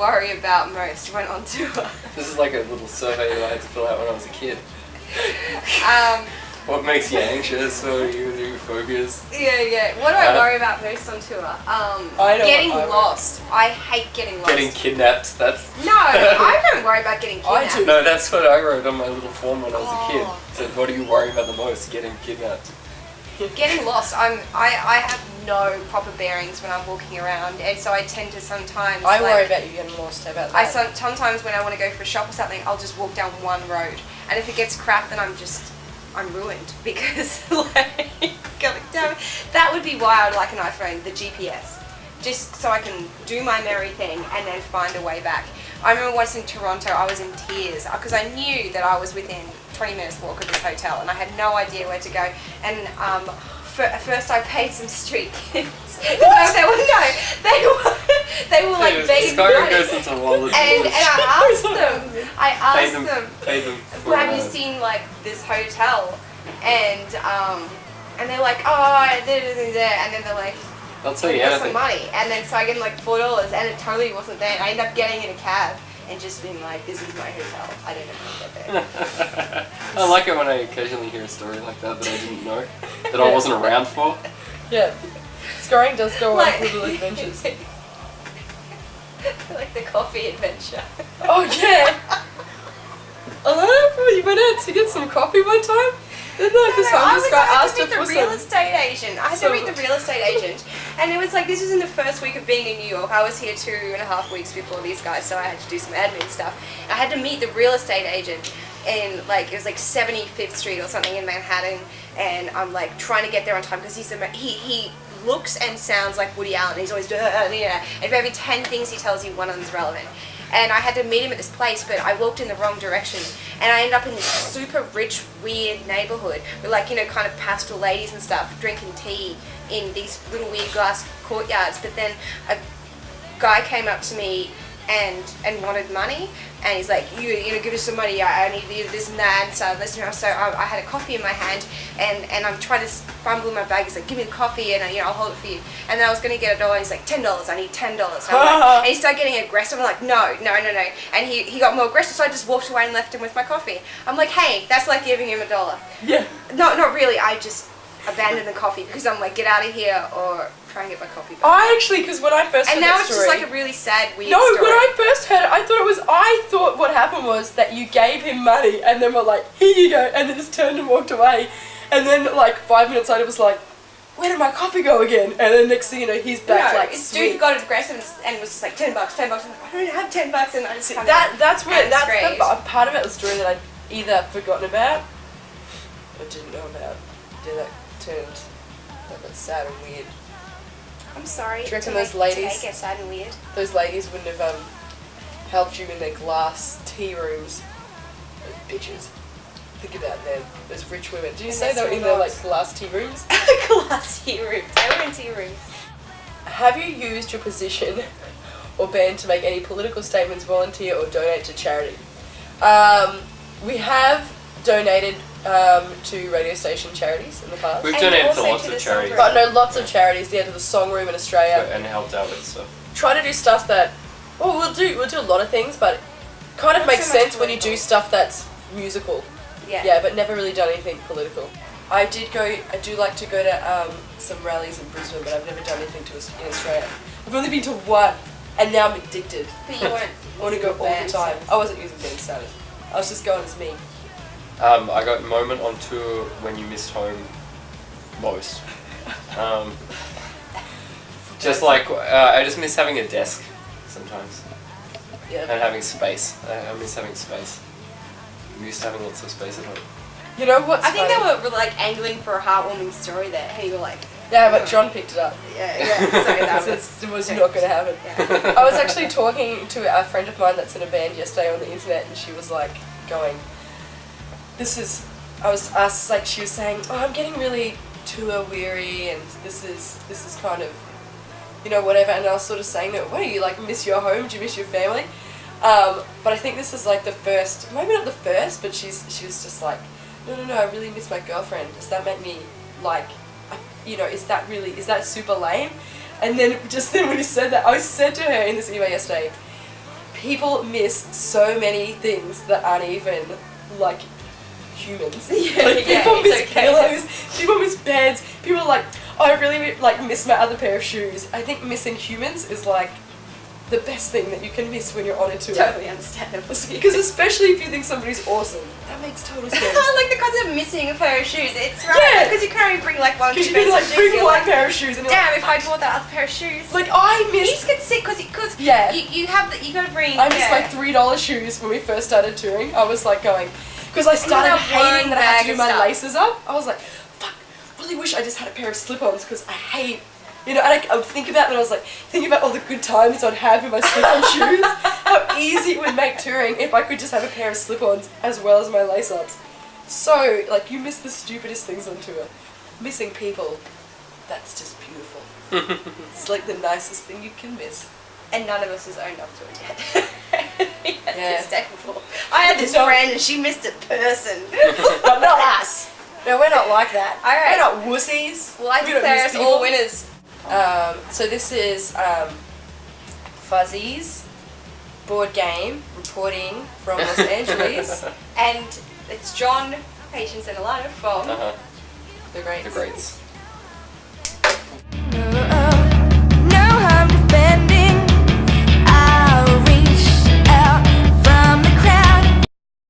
worry about most when on tour? This is like a little survey that I had to fill out when I was a kid. What makes you anxious? What are your phobias? Yeah. What do I worry about most on tour? Getting lost. I hate getting lost. Getting kidnapped. That's No, I don't worry about getting kidnapped. I do. No, that's what I wrote on my little form when I was a kid. It said, what do you worry about the most? Getting kidnapped. Getting lost. I have no proper bearings when I'm walking around, and so I tend to sometimes. I worry about you getting lost. How about that? Sometimes when I want to go for a shop or something, I'll just walk down one road, and if it gets crap, then I'm ruined because like God damn it, that would be why I would like an iPhone, the GPS, just so I can do my merry thing and then find a way back. I remember once in Toronto, I was in tears because I knew that I was within 20 minutes walk of this hotel and I had no idea where to go. And first I paid some street kids. They were like begging me money. Goes into wallet. And I asked them, Pay them well, have you seen like this hotel? And they're like, oh, and then they're like, I'll tell you "Here's anything. some money." And then so I get like $4, and it totally wasn't there. And I ended up getting in a cab and just being like, "This is my hotel. I don't know how to get there." I like it when I occasionally hear a story like that I didn't know, that I wasn't around for. Yeah. Scoring does go on little adventures. Like the coffee adventure. Oh yeah. You went out to get some coffee one time? Didn't this homeless guy asked her for the real estate agent. I had to meet the real estate agent, and it was like this was in the first week of being in New York. I was here 2.5 weeks before these guys, so I had to do some admin stuff. I had to meet the real estate agent in like it was like 75th Street or something in Manhattan, and I'm like trying to get there on time because he looks and sounds like Woody Allen. He's always and for every 10 things he tells you, one of them's relevant. And I had to meet him at this place, but I walked in the wrong direction, and I ended up in this super rich, weird neighborhood with like, you know, kind of pastel ladies and stuff drinking tea in these little weird glass courtyards. But then a guy came up to me and wanted money, and he's like, you know, give us some money, I need this and that, and so I had a coffee in my hand, and I'm trying to fumble in my bag. He's like, give me the coffee, and I'll hold it for you. And then I was going to get $1, and he's like, $10, I need $10. And he started getting aggressive. I'm like, no. And he got more aggressive, so I just walked away and left him with my coffee. I'm like, hey, that's like giving him $1. Yeah. No, not really. I just abandoned the coffee because I'm like, get out of here or try and get my coffee back. I actually, because when I first heard now that it's story, just like a really sad, weird No, story. when I first heard it, I thought what happened was that you gave him money and then were like, here you go, and then just turned and walked away. And then like 5 minutes later was like, where did my coffee go again? And then next thing you know, he's back like this dude got aggressive and was just like $10. I'm like, I don't have $10, and I just kind that's the part about the story that I'd either forgotten about or didn't know about. Yeah, that turned that's sad and weird. I'm sorry. Do you reckon those ladies? Today get sad and weird. Those ladies wouldn't have helped you in their glass tea rooms. Those bitches. Think about them. Those rich women. Did you say they were in their like glass tea rooms? Glass tea rooms. They were in tea rooms. Have you used your position or band to make any political statements, volunteer, or donate to charity? We have donated to radio station charities in the past. We've donated to lots of charities. But no, lots of charities. Yeah, to the Song Room in Australia. And helped out with stuff. Try to do stuff that, well, we'll do a lot of things, but it kind of makes sense when you do stuff that's musical. Yeah, but never really done anything political. I do like to go to some rallies in Brisbane, but I've never done anything in Australia. I've only been to one, and now I'm addicted. But you weren't. I want to go all the time. I wasn't using band status. I was just going as me. I got moment on tour when you missed home most. Just like, I just miss having a desk sometimes. Yeah. And having space. I miss having space. I'm used to having lots of space at home. You know what's I think funny? they were like angling for a heartwarming story there. And you were like, Yeah, but John picked it up. yeah. So It was not going to happen. Yeah. I was actually talking to a friend of mine that's in a band yesterday on the internet, and she was like going, she was saying, oh, I'm getting really tour weary, and this is kind of, you know, whatever. And I was sort of saying that, what do you like, miss your home? Do you miss your family? But I think this is like the first, maybe not the first, but she was just like, no, I really miss my girlfriend. Does that make me like, you know, is that super lame? And then just then when he said that, I said to her in this email yesterday, people miss so many things that aren't even like humans. Yeah, Like, yeah, people miss it's okay. pillows, people miss beds, people are like, oh, I really like miss my other pair of shoes. I think missing humans is like the best thing that you can miss when you're on a tour. Totally understandable. Because especially if you think somebody's awesome, that makes total sense. Like the concept of missing a pair of shoes. It's right. Yeah. Because you can only bring like one, two Because you pairs can of like shoes. bring You're one like, pair of shoes and you're damn, like, if I bought that other pair of shoes. like I You miss. get sick because Yeah. you have the, you gotta bring. I missed yeah. my $3 shoes when we first started touring. I was like going, because I started have hating one that I had bag to do of my stuff. laces up. I was like, fuck, really wish I just had a pair of slip-ons because I hate, you know, and I would think about it and I was like, thinking about all the good times I'd have in my slip-on shoes. How easy it would make touring if I could just have a pair of slip-ons as well as my lace-ups. So, like, you miss the stupidest things on tour. Missing people, that's just beautiful. It's like the nicest thing you can miss. And none of us has owned up to it yet. Yeah. This day before. I had this No. friend and she missed a person. But not us. No, we're not like that. All right. We're not wussies. Well, I We don't declare miss us all people. winners. So this is Fuzzy's board game reporting from Los Angeles. And it's John, Patience and Alana from Uh-huh. The Grates. The Grates.